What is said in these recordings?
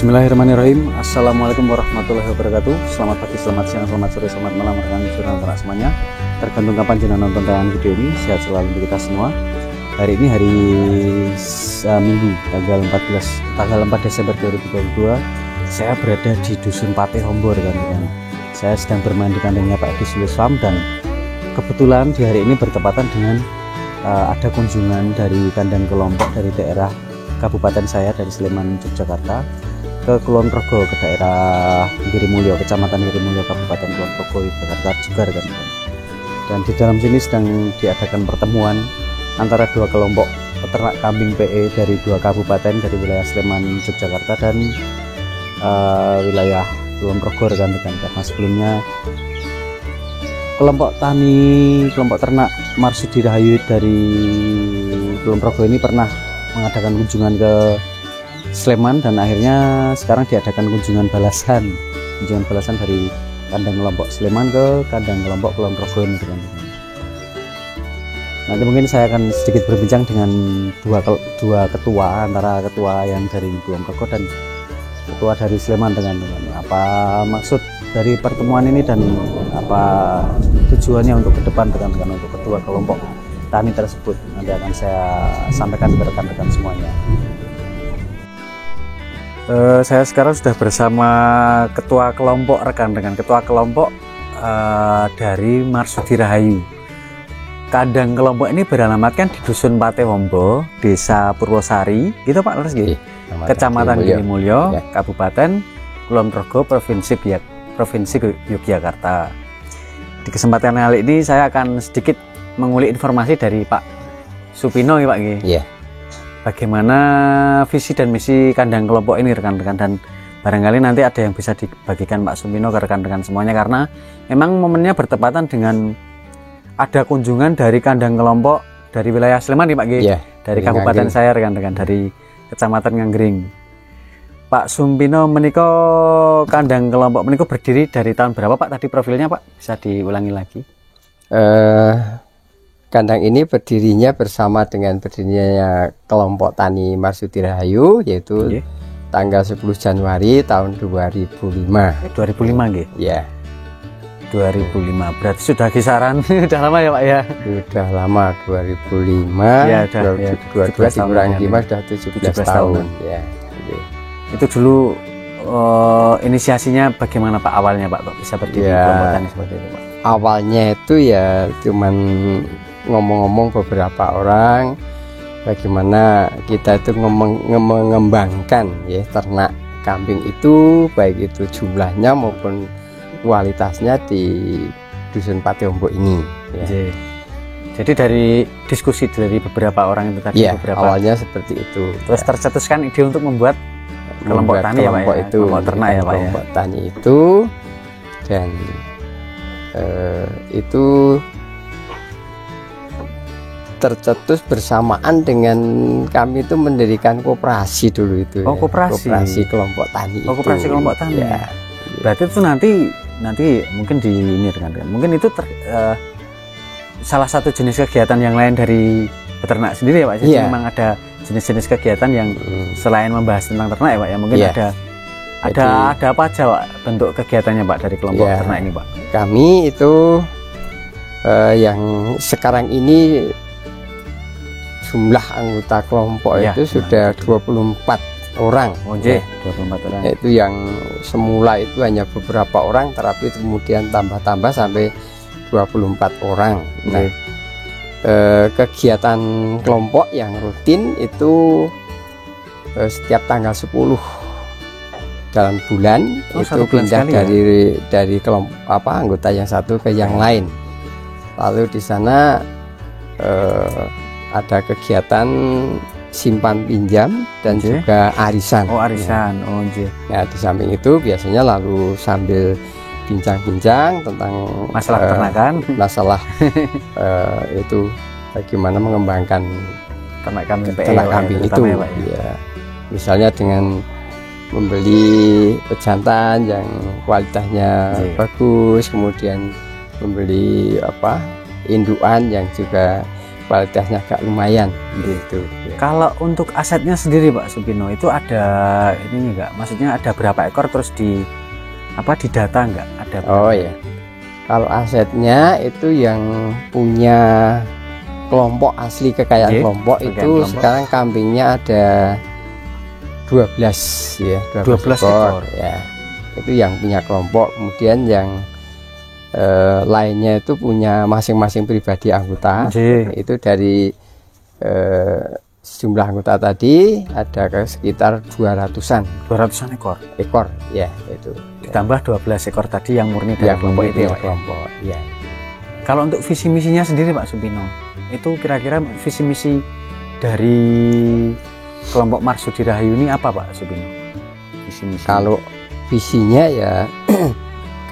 Bismillahirrahmanirrahim. Assalamualaikum warahmatullahi wabarakatuh. Selamat pagi, selamat siang, selamat sore, selamat malam rekan jurnal ternak semuanya. Tergantung kapan jenengan nonton tayangan video ini. Sehat selalu untuk kita semua. Hari ini hari Minggu tanggal 4 Desember 2022. Saya berada di Dusun Patih Hombo rekan-rekan. Saya sedang bermain di kandangnya Pak Edi Sulis Farm dan kebetulan di hari ini bertepatan dengan ada kunjungan dari kandang kelompok dari daerah Kabupaten saya dari Sleman, Yogyakarta ke Kulon Progo, ke daerah Girimulyo, Kecamatan Girimulyo, Kabupaten Kulon Progo, Yogyakarta juga rekan-rekan. Dan di dalam sini sedang diadakan pertemuan antara dua kelompok peternak kambing PE dari dua kabupaten dari wilayah Sleman, Yogyakarta dan wilayah Kulon Progo rekan-rekan. Karena sebelumnya kelompok ternak Marsudi Rahayu dari Kulon Progo ini pernah mengadakan kunjungan ke Sleman dan akhirnya sekarang diadakan kunjungan balasan dari kandang kelompok Sleman ke kandang kelompok Kulon Progo ini teman-teman. Nanti mungkin saya akan sedikit berbincang dengan dua ketua, antara ketua yang dari Kulon Progo dan ketua dari Sleman teman-teman. Apa maksud dari pertemuan ini dan apa tujuannya untuk ke depan teman-teman, untuk ketua kelompok tani tersebut nanti akan saya sampaikan ke rekan-rekan semuanya. Saya sekarang sudah bersama ketua kelompok rekan-rekan, ketua kelompok dari Marsudi Rahayu. Kandang kelompok ini beralamatkan di Dusun Patih Hombo, Desa Purwosari, gitu Pak Lurus gitu. Kecamatan Girimulyo, ya. Kabupaten Kulon Progo, Provinsi Yogyakarta. Di kesempatan kali ini saya akan sedikit mengulik informasi dari Pak Supino ya Pak G. Yeah. Bagaimana visi dan misi kandang kelompok ini rekan-rekan, dan barangkali nanti ada yang bisa dibagikan Pak Supino ke rekan-rekan semuanya karena memang momennya bertepatan dengan ada kunjungan dari kandang kelompok dari wilayah Sleman nih Pak G. Yeah. Dari kabupaten Nganggring. Saya rekan-rekan dari Kecamatan Nganggring. Pak Supino meniko kandang kelompok meniko berdiri dari tahun berapa Pak? Tadi profilnya Pak bisa diulangi lagi. Kandang ini berdirinya bersama dengan berdirinya kelompok tani Marsudi Rahayu, yaitu tanggal 10 Januari tahun 2005. 2005 nggih? Ya. 2005. Berarti sudah kisaran sudah lama ya Pak ya? Sudah lama, 2005. Ya, 2022 dikurangi 5 sudah 17 tahun. Ya. Itu dulu inisiasinya bagaimana Pak awalnya Pak kok bisa berdiri kelompok tani seperti itu Pak? Awalnya itu ya cuman ngomong-ngomong beberapa orang bagaimana kita itu mengembangkan ya ternak kambing itu, baik itu jumlahnya maupun kualitasnya di Dusun Patih Hombo ini ya. Jadi dari diskusi dari beberapa orang itu tadi ya, awalnya seperti itu. Terus tercetuskan ide untuk membuat kelompok tani ya Pak ya? Itu kelompok ternak ya Pak ya? Kelompok tani itu, dan itu tercetus bersamaan dengan kami itu mendirikan koperasi dulu itu. Oh, koperasi kelompok tani. Oh, koperasi kelompok tani. Ya. Berarti itu nanti mungkin di ini rekan-rekan. Mungkin itu salah satu jenis kegiatan yang lain dari peternak sendiri ya Pak. Jadi memang ada jenis-jenis kegiatan yang selain membahas tentang ternak ya Pak ya. Mungkin ada apa aja Pak bentuk kegiatannya Pak dari kelompok ternak ini Pak? Kami itu yang sekarang ini jumlah anggota kelompok itu sudah 24 orang. Oh, 24 orang. Itu yang semula itu hanya beberapa orang, tetapi kemudian tambah-tambah sampai 24 orang. Nah, kegiatan kelompok yang rutin itu setiap tanggal 10 dalam bulan itu pindah dari kelompok anggota yang satu ke yang lain. Lalu di sana ada kegiatan simpan pinjam dan juga arisan. Oh, arisan. Ya, di samping itu biasanya lalu sambil bincang-bincang tentang masalah peternakan, masalah itu bagaimana mengembangkan ternak kambing itu. Ya, misalnya dengan membeli pejantan yang kualitasnya bagus, kemudian membeli indukan yang juga kualitasnya agak lumayan gitu. Kalau untuk asetnya sendiri Pak Supino itu ada ini enggak? Maksudnya ada berapa ekor terus di data enggak? Ada berapa? Oh ya. Kalau asetnya itu yang punya kelompok asli kekayaan kelompok itu sekarang kambingnya ada 12 ya, 12 ekor ya. Itu yang punya kelompok. Kemudian yang lainnya itu punya masing-masing pribadi anggota. Itu dari jumlah anggota tadi ada sekitar 200-an ekor ya, itu ditambah 12 ekor tadi yang murni dari kelompok itu ya, kelompok ya. Kalau untuk visi misinya sendiri Pak Supino, itu kira-kira visi misi dari kelompok Marsudi Rahayu ini apa Pak Supino? Visi misi. Kalau visinya ya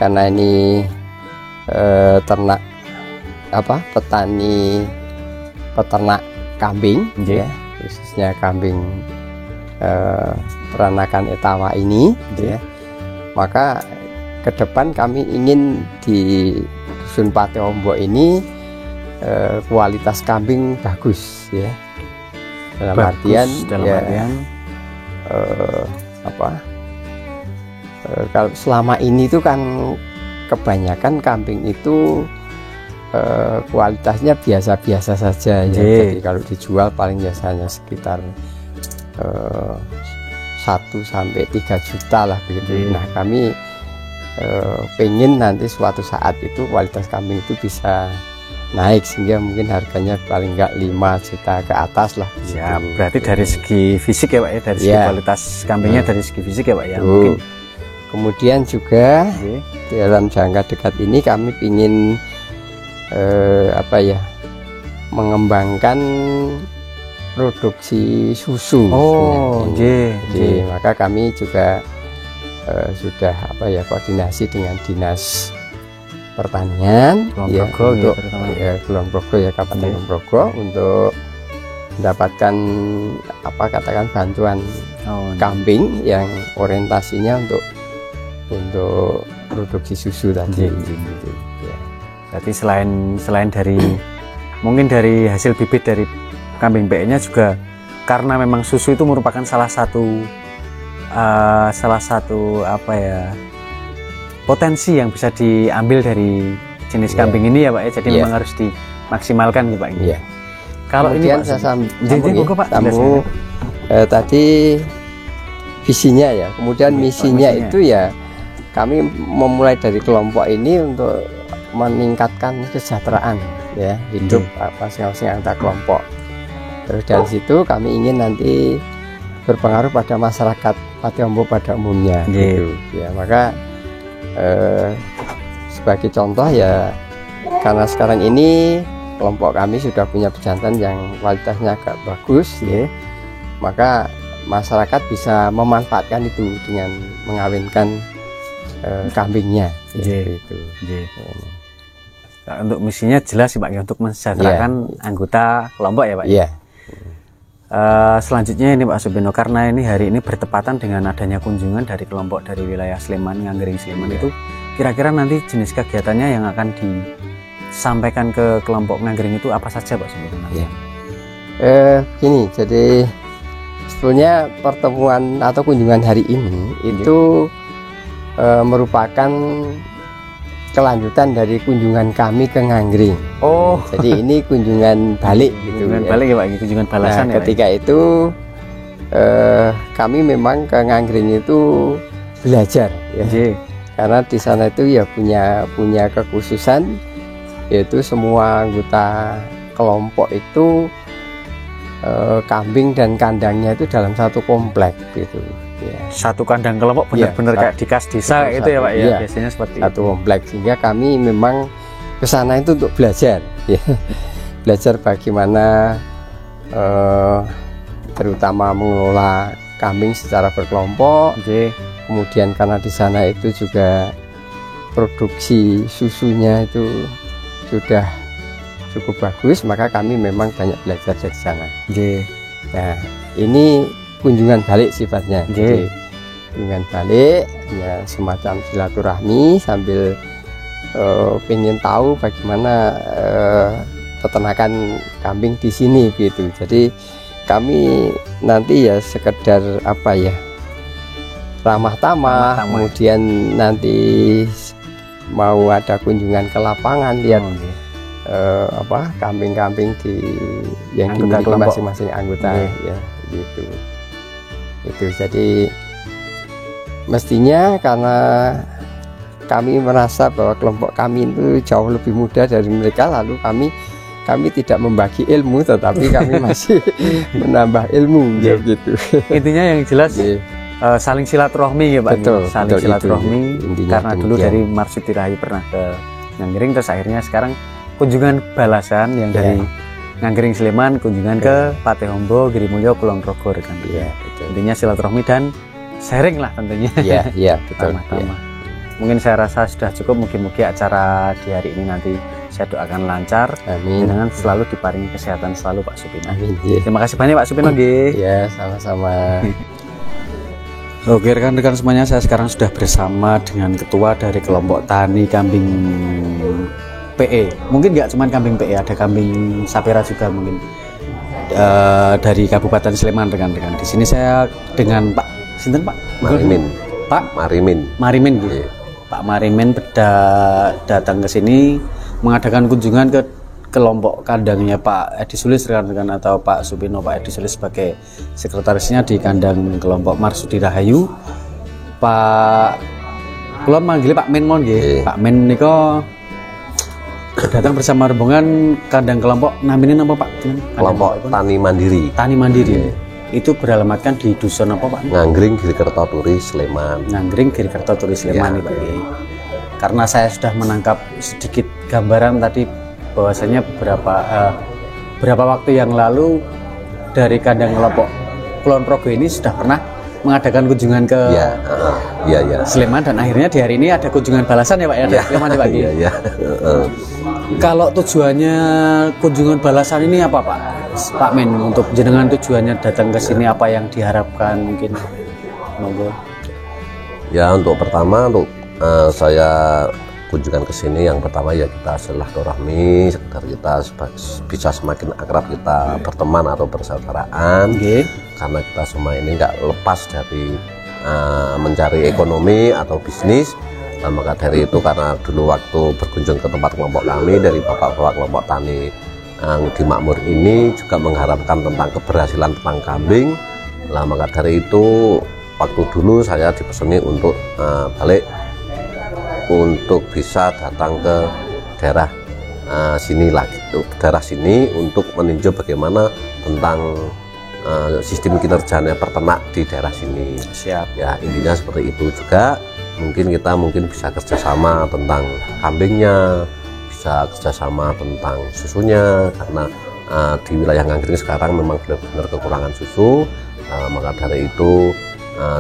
karena ini ternak peternak kambing ya, khususnya kambing peranakan Etawa ini ya, maka ke depan kami ingin di Dusun Pate Ombo ini kualitas kambing bagus ya, dalam artian kalau selama ini itu kan kebanyakan kambing itu kualitasnya biasa-biasa saja ya. Jadi kalau dijual paling biasanya sekitar 1 sampai 3 juta lah begitu. Nah kami pengen nanti suatu saat itu kualitas kambing itu bisa naik sehingga mungkin harganya paling enggak 5 juta ke atas lah ya. Berarti dari segi fisik ya Pak ya, dari segi kualitas kambingnya dari segi fisik ya Pak ya. Mungkin kemudian juga dalam jangka dekat ini kami ingin mengembangkan produksi susu. Jadi maka kami juga sudah koordinasi dengan Dinas Pertanian Kulon Progo ya, Kabupaten Kulon Progo untuk mendapatkan bantuan kambing yang orientasinya untuk produksi susu tadi. Gitu. Ya. Berarti selain dari mungkin dari hasil bibit dari kambing BE-nya juga karena memang susu itu merupakan salah satu potensi yang bisa diambil dari jenis kambing ini ya Pak ya. Jadi memang harus dimaksimalkan ya Pak. Kalau ini Pak, sambung tadi visinya ya, kemudian misinya itu ya kami memulai dari kelompok ini untuk meningkatkan kesejahteraan ya hidup masing-masing anggota kelompok. Terus dari situ kami ingin nanti berpengaruh pada masyarakat Pate Ombo pada umumnya gitu ya. Maka sebagai contoh ya, karena sekarang ini kelompok kami sudah punya pejantan yang kualitasnya agak bagus ya, maka masyarakat bisa memanfaatkan itu dengan mengawinkan kambingnya itu. Nah, untuk misinya jelas sih Pak ya, untuk mensejahterakan anggota kelompok ya Pak. Selanjutnya ini Pak Supino, karena ini hari ini bertepatan dengan adanya kunjungan dari kelompok dari wilayah Sleman, Nganggering Sleman itu, kira-kira nanti jenis kegiatannya yang akan disampaikan ke kelompok Nganggering itu apa saja Pak Supino? Gini, jadi sebetulnya pertemuan atau kunjungan hari ini itu merupakan kelanjutan dari kunjungan kami ke Nganggering. Jadi ini kunjungan balik gitu. Kunjungan balik ya Pak, kunjungan balasan. Nah, ketika itu kami memang ke Nganggering itu belajar ya. Karena di sana itu ya punya kekhususan, yaitu semua anggota kelompok itu kambing dan kandangnya itu dalam satu komplek gitu ya. Satu kandang kelompok benar-benar kayak di kas desa itu ya Pak ya, biasanya seperti satu komplek, sehingga kami memang ke sana itu untuk belajar ya. Belajar bagaimana terutama mengelola kambing secara berkelompok. Kemudian karena di sana itu juga produksi susunya itu sudah cukup bagus, maka kami memang banyak belajar dari sana. Nah, ini kunjungan balik sifatnya. Kunjungan balik ya, semacam silaturahmi sambil pengen tahu bagaimana peternakan kambing di sini gitu. Jadi kami nanti ya sekedar apa ya, ramah tamah, kemudian nanti mau ada kunjungan ke lapangan lihat apa kambing-kambing di yang dimiliki masing-masing anggota ya gitu. Itu jadi mestinya karena kami merasa bahwa kelompok kami itu jauh lebih muda dari mereka, lalu kami tidak membagi ilmu, tetapi kami masih menambah ilmu gitu. Intinya yang jelas saling silaturahmi ya Pak. Betul, saling betul, silaturahmi karena dulu demikian. dari Marsudi Rahayu pernah ke Nganggering, terus akhirnya sekarang kunjungan balasan yang dari Nganggering Sleman kunjungan ke Patihombo, Girimulyo, Kulon Progo rekan. Intinya silaturahmi dan sharing lah tentunya. Iya, betul. Mungkin saya rasa sudah cukup. Mungkin acara di hari ini nanti saya doakan lancar. Amin. Dengan selalu diparingi kesehatan selalu Pak Supino. Amin. Terima kasih banyak Pak Supino. Ya, sama-sama. Oke rekan-rekan semuanya, saya sekarang sudah bersama dengan ketua dari kelompok tani kambing PE. Mungkin nggak cuma kambing PE, ada kambing Sapera juga mungkin dari Kabupaten Sleman rekan-rekan. Di sini saya dengan Pak Sinten Pak Marimin. Pak Marimin gitu. Pak Marimin datang ke sini mengadakan kunjungan ke kelompok kandangnya Pak Edi Sulis rekan-rekan, atau Pak Supino. Pak Edi Sulis sebagai sekretarisnya di kandang kelompok Marsudi Rahayu. Pak kula manggilnya Pak Men mon nggih. Pak Men niko datang bersama rombongan kandang kelompok namanya apa Pak? Kelompok Tani Mandiri. Tani Mandiri. Itu beralamatkan di dusun apa Pak? Nganggring Girikerto Turi Sleman. Nganggring Girikerto Turi Sleman nih Pak. Karena saya sudah menangkap sedikit gambaran tadi bahwasanya beberapa waktu yang lalu dari kandang kelompok Kulon Progo ini sudah pernah mengadakan kunjungan ke Sleman, dan akhirnya di hari ini ada kunjungan balasan ya Pak ya, Sleman ya Pak. Kalau tujuannya kunjungan balasan ini apa Pak? Pak Men, untuk jenengan tujuannya datang ke sini apa yang diharapkan mungkin? Monggo. Ya, untuk pertama saya kunjungan ke sini, yang pertama ya kita silaturahmi, sekedar kita bisa semakin akrab, kita berteman atau bersaudaraan. Karena kita semua ini nggak lepas dari mencari ekonomi atau bisnis. Nah, maka dari itu, karena dulu waktu berkunjung ke tempat kelompok kami dari bapak-bapak kelompok tani Ngudi Makmur ini juga mengharapkan tentang keberhasilan tentang kambing. Nah, maka dari itu waktu dulu saya dipeseni untuk balik untuk bisa datang ke daerah sini lagi, daerah sini untuk meninjau bagaimana tentang sistem kinerjanya peternak di daerah sini. Siap. Ya, intinya seperti itu juga. Mungkin kita bisa kerjasama tentang kambingnya, bisa kerjasama tentang susunya, karena di wilayah Nganggring sekarang memang benar-benar kekurangan susu. Maka dari itu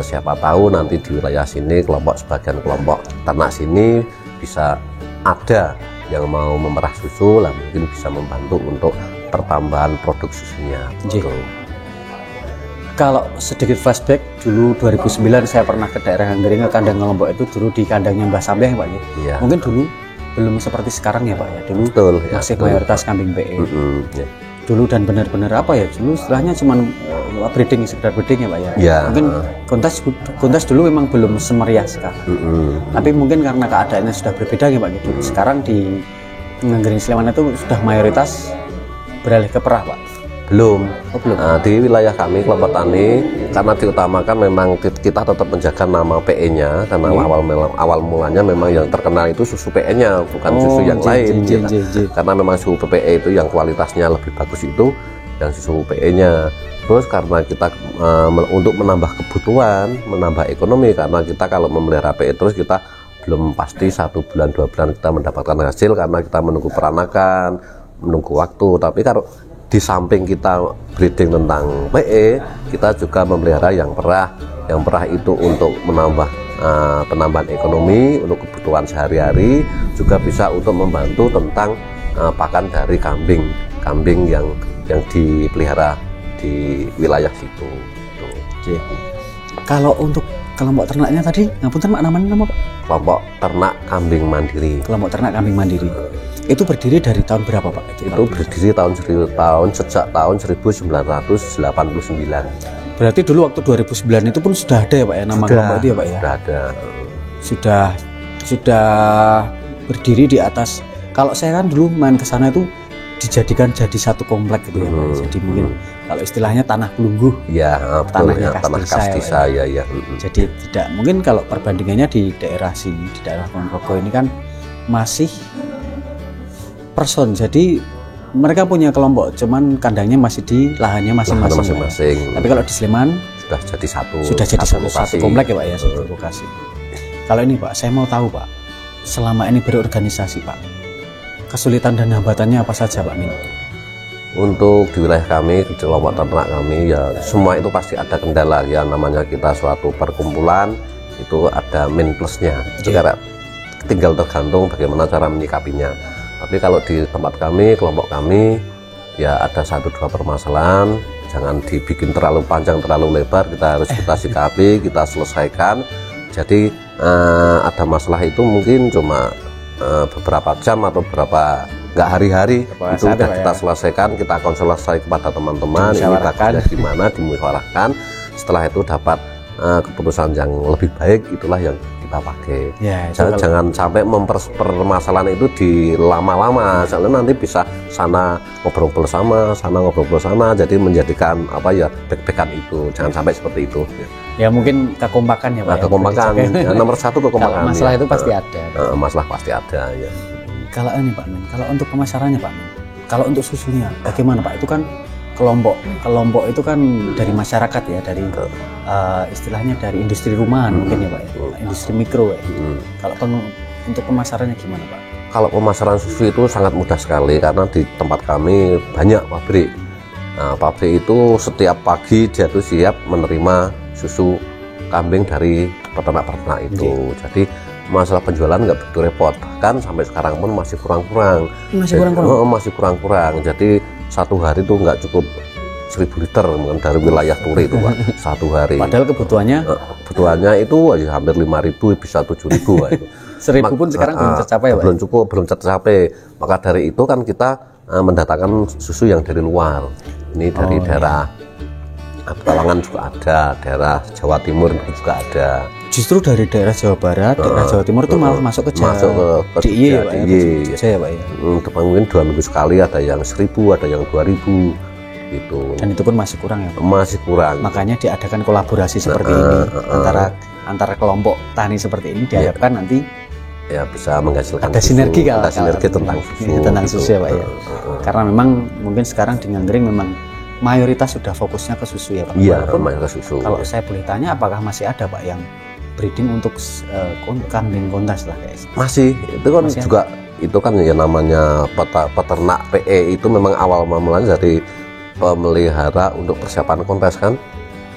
siapa tahu nanti di wilayah sini sebagian kelompok ternak sini bisa ada yang mau memerah susu, lah mungkin bisa membantu untuk pertambahan produk susunya. Kalau sedikit flashback, dulu 2009 saya pernah ke daerah Nganggring, ke kandang kelompok itu dulu di kandangnya Mbah Sambiah Pak ya. Iya. Mungkin dulu belum seperti sekarang ya Pak ya. Dulu Betul, ya, masih betul. mayoritas kambing PE. Ya. Dulu dan benar-benar apa ya? Dulu istilahnya cuma breeding, sekedar breeding ya Pak ya. Ya. Mungkin kontes dulu memang belum semeriah sekarang. Tapi mungkin karena keadaannya sudah berbeda ya Pak ya. Dulu sekarang di Nganggring Sleman itu sudah mayoritas beralih ke perah Pak. Belum. Belum. Di wilayah kami kelompok tani, karena diutamakan memang kita tetap menjaga nama PE-nya, karena awal mulanya memang yang terkenal itu susu PE-nya, bukan susu yang lain. Karena memang susu PE itu yang kualitasnya lebih bagus itu yang susu PE-nya. Terus karena kita untuk menambah kebutuhan, menambah ekonomi, karena kita kalau memelihara PE terus kita belum pasti 1 bulan 2 bulan kita mendapatkan hasil, karena kita menunggu peranakan, menunggu waktu. Tapi kalau di samping kita breeding tentang PE, kita juga memelihara yang perah. Yang perah itu untuk menambah penambahan ekonomi, untuk kebutuhan sehari-hari, juga bisa untuk membantu tentang pakan dari kambing yang dipelihara di wilayah situ. Kalau untuk kelompok ternaknya tadi, ngapunten Pak, namanya nama Pak? Kelompok ternak kambing mandiri. Kelompok ternak kambing mandiri. Itu berdiri dari tahun berapa Pak? Itu berdiri sejak tahun 1989. Berarti dulu waktu 2009 itu pun sudah ada ya Pak ya, nama kelompok itu ya Pak ya? Sudah ada. Sudah berdiri di atas. Kalau saya kan dulu main ke sana itu dijadikan jadi satu komplek gitu ya Pak. Jadi mungkin kalau istilahnya tanah pelungguh. Ya, tanahnya tanah Kastisa ya. Jadi tidak mungkin kalau perbandingannya di daerah sini, di daerah Ponorogo ini kan masih person. Jadi mereka punya kelompok, cuman kandangnya masih di lahannya masing-masing. Tapi kalau di Sleman sudah jadi satu komplek ya Pak ya, satu lokasi. Kalau ini Pak, saya mau tahu Pak, selama ini berorganisasi Pak, kesulitan dan hambatannya apa saja Pak Min? Untuk di wilayah kami, di kelompok ternak kami ya semua itu pasti ada kendala ya, namanya kita suatu perkumpulan itu ada min plusnya. Karena tinggal tergantung bagaimana cara menyikapinya. Tapi kalau di tempat kami, kelompok kami ya ada 1-2 permasalahan, jangan dibikin terlalu panjang, terlalu lebar, kita harus kita sikapi, kita selesaikan. Jadi ada masalah itu mungkin cuma beberapa jam atau beberapa nggak hari-hari itu sudah kita selesaikan, kita konsultasi kepada teman-teman ini bagusnya gimana, dimusyawarahkan. Setelah itu dapat keputusan yang lebih baik, itulah yang kita pakai ya. Jangan sampai mempermasalahan itu dilama-lama, soalnya nanti bisa sana ngobrol bersama, sana ngobrol bersama, jadi menjadikan apa ya back-backan itu. Jangan sampai seperti itu ya, mungkin kekompakan ya Pak. Kekompakan ya, nomor 1 kekompakan. Kalau masalah ya, itu pasti ada. Masalah pasti ada ya. Kalau ini Pak Min, kalau untuk pemasarannya Pak Min, kalau untuk susunya bagaimana Pak? Itu kan kelompok itu kan dari masyarakat ya, dari istilahnya dari industri rumahan mungkin ya Pak ya, industri mikro ya. Kalau untuk pemasarannya gimana Pak? Kalau pemasaran susu itu sangat mudah sekali, karena di tempat kami banyak pabrik. Nah, pabrik itu setiap pagi dia tuh siap menerima susu kambing dari peternak-peternak itu. Jadi masalah penjualan nggak begitu repot, bahkan sampai sekarang pun masih kurang-kurang. Masih kurang-kurang. Jadi satu hari itu nggak cukup 1000 liter mungkin dari wilayah Turi itu Pak, satu hari. Padahal kebutuhannya itu ya hampir 5.000 bisa 7.000 Pak, itu. 1.000 pun sekarang belum tercapai Pak. Belum tercapai. Maka dari itu kan kita mendatangkan susu yang dari luar. Ini dari daerah Pekalongan juga ada, daerah Jawa Timur juga ada. Justru dari daerah Jawa Barat, daerah Jawa Timur itu malah masuk ke DIY ya Pak ya. Mungkin 2 minggu sekali, ada yang 1.000, ada yang 2.000 gitu. Dan itu pun masih kurang ya Pak? Masih kurang. Makanya diadakan kolaborasi seperti ini antara kelompok tani seperti ini, diharapkan nanti ya bisa menghasilkan ada sinergi tentang susu ya Pak ya. Karena memang mungkin sekarang di Nganggring memang mayoritas sudah fokusnya ke susu ya Pak. Iya, mayoritas susu. Kalau saya boleh tanya, apakah masih ada Pak yang breeding untuk kambing kontas lah guys? Masih, itu kan masih juga ada. Itu kan ya namanya peternak PE itu memang awal mulanya dari pemelihara untuk persiapan kontes kan.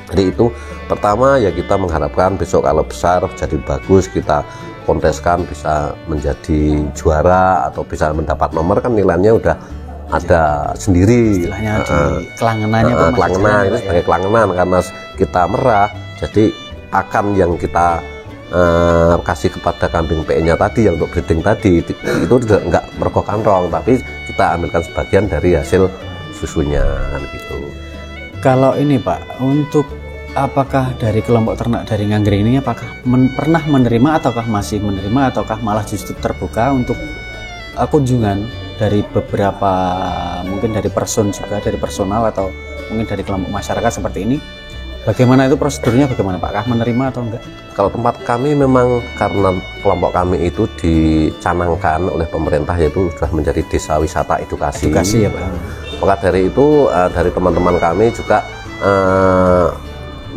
Jadi itu pertama ya kita mengharapkan besok kalau besar jadi bagus, kita konteskan bisa menjadi juara atau bisa mendapat nomor, kan nilainya udah ada sendiri. Istilahnya di kelangenannya kelangenan itu sebagai kelangenan, karena kita merah jadi akan yang kita kasih kepada kambing PE-nya tadi yang untuk breeding tadi itu enggak mergo kantong, tapi kita ambilkan sebagian dari hasil susunya kan gitu. Kalau ini Pak, untuk apakah dari kelompok ternak dari Nganggring ini apakah pernah menerima ataukah masih menerima ataukah malah justru terbuka untuk kunjungan dari beberapa, mungkin dari dari personal atau mungkin dari kelompok masyarakat seperti ini? Bagaimana itu prosedurnya, bagaimana Pak? Kah menerima atau enggak? Kalau tempat kami memang karena kelompok kami itu dicanangkan oleh pemerintah, yaitu sudah menjadi desa wisata edukasi ya Pak. Maka dari itu dari teman-teman kami juga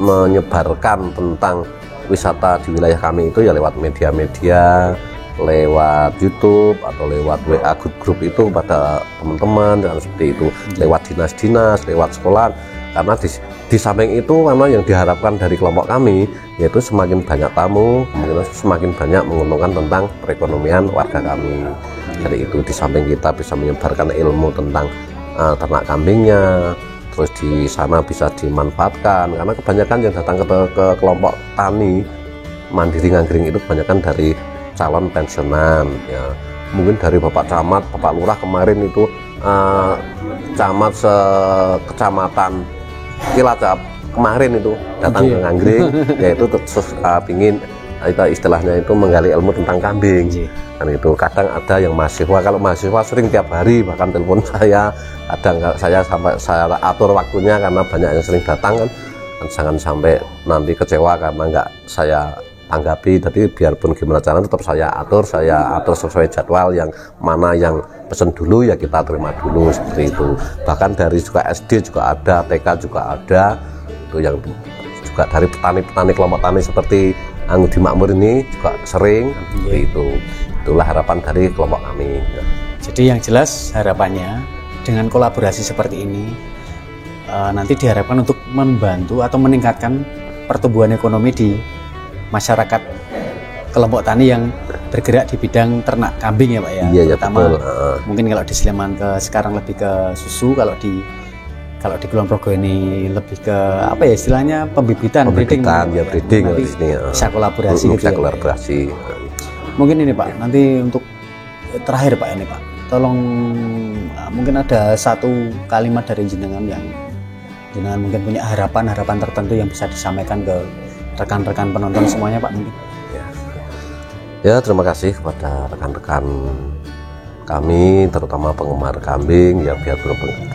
menyebarkan tentang wisata di wilayah kami itu ya lewat media-media, lewat YouTube atau lewat WA grup itu pada teman-teman dan seperti itu, lewat dinas-dinas, lewat sekolah. Karena di samping itu memang yang diharapkan dari kelompok kami yaitu semakin banyak tamu, semakin banyak menguntungkan tentang perekonomian warga kami. Jadi itu di samping kita bisa menyebarkan ilmu tentang ternak kambingnya, terus di sana bisa dimanfaatkan, karena kebanyakan yang datang ke kelompok tani mandiri Nganggring itu kebanyakan dari calon pensiunan ya, mungkin dari Bapak Camat, Bapak Lurah kemarin itu camat kecamatan Cilacap kemarin itu datang ke Nganggring, yaitu pingin istilahnya itu menggali ilmu tentang kambing. Dan itu kadang ada yang mahasiswa, kalau mahasiswa sering tiap hari bahkan telepon saya, kadang saya sampai saya atur waktunya karena banyak yang sering datang kan, jangan sampai nanti kecewa karena nggak saya tanggapi. Jadi biarpun gimana caranya tetap saya atur sesuai jadwal, yang mana yang pesen dulu ya kita terima dulu, seperti itu. Bahkan dari juga SD juga ada, TK juga ada, itu yang juga dari petani-petani kelompok tani seperti Angudi Makmur ini juga sering, seperti itu. Itulah harapan dari kelompok kami. Jadi yang jelas harapannya dengan kolaborasi seperti ini nanti diharapkan untuk membantu atau meningkatkan pertumbuhan ekonomi di masyarakat kelompok tani yang bergerak di bidang ternak kambing ya Pak ya. Iya, terutama betul. Mungkin kalau di Sleman sekarang lebih ke susu, kalau di Kulon Progo ini lebih ke apa ya istilahnya breeding ya, breeding nanti di sini ya. bisa kolaborasi gitu bisa ya. kolaborasi. Mungkin ini Pak, nanti untuk terakhir Pak ini Pak, tolong mungkin ada satu kalimat dari jenengan yang jenengan mungkin punya harapan tertentu yang bisa disampaikan ke rekan-rekan penonton semuanya Pak mungkin. Ya, terima kasih kepada rekan-rekan kami, terutama penggemar kambing ya, biar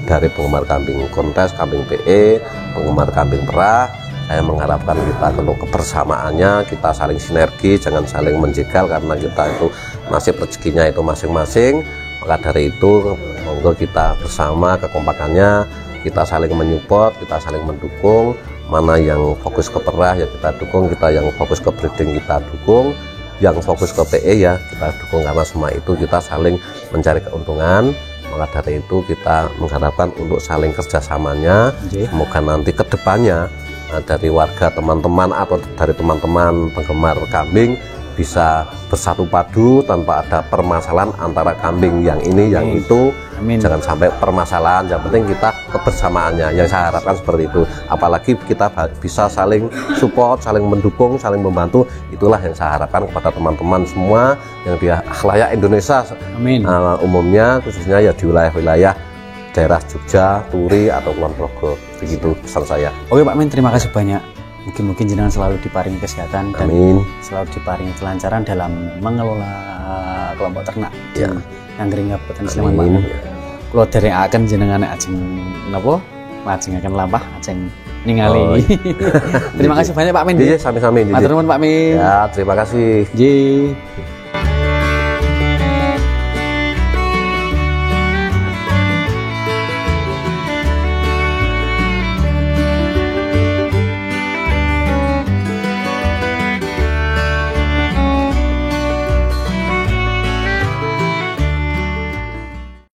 dari penggemar kambing kontes, kambing PE, penggemar kambing perah. Saya mengharapkan kita untuk kebersamaannya, kita saling sinergi, jangan saling menjegal, karena kita itu nasib rezekinya itu masing-masing. Maka dari itu monggo kita bersama, kekompakannya kita saling menyupport, kita saling mendukung. Mana yang fokus ke perah ya kita dukung, kita yang fokus ke breeding kita dukung, yang fokus ke PE ya kita dukung, karena semua itu kita saling mencari keuntungan. Maka dari itu kita mengharapkan untuk saling kerjasamanya. Semoga nanti kedepannya dari warga teman-teman atau dari teman-teman penggemar kambing bisa bersatu padu tanpa ada permasalahan antara kambing yang ini yang itu. Amin. Jangan sampai permasalahan, yang penting kita kebersamaannya, yang saya harapkan seperti itu. Apalagi kita bisa saling support, saling mendukung, saling membantu. Itulah yang saya harapkan kepada teman-teman semua yang di khalayak Indonesia. Amin. Umumnya khususnya ya di wilayah-wilayah daerah Jogja, Turi atau Kulon Progo, begitu pesan saya. Oke Pak Min, terima kasih banyak. Mungkin jenengan selalu diparingi kesehatan dan selalu diparingi kelancaran dalam mengelola kelompok ternak di Nganggring Kabupaten Sleman Pak. Kalau dari akan jenengan ajeng napa? Ajeng akan lampah, ajeng ningali. Terima kasih banyak Pak Min. Iya, sami-sami. Matur nuwun Pak Min. Ya, terima kasih. Nggih.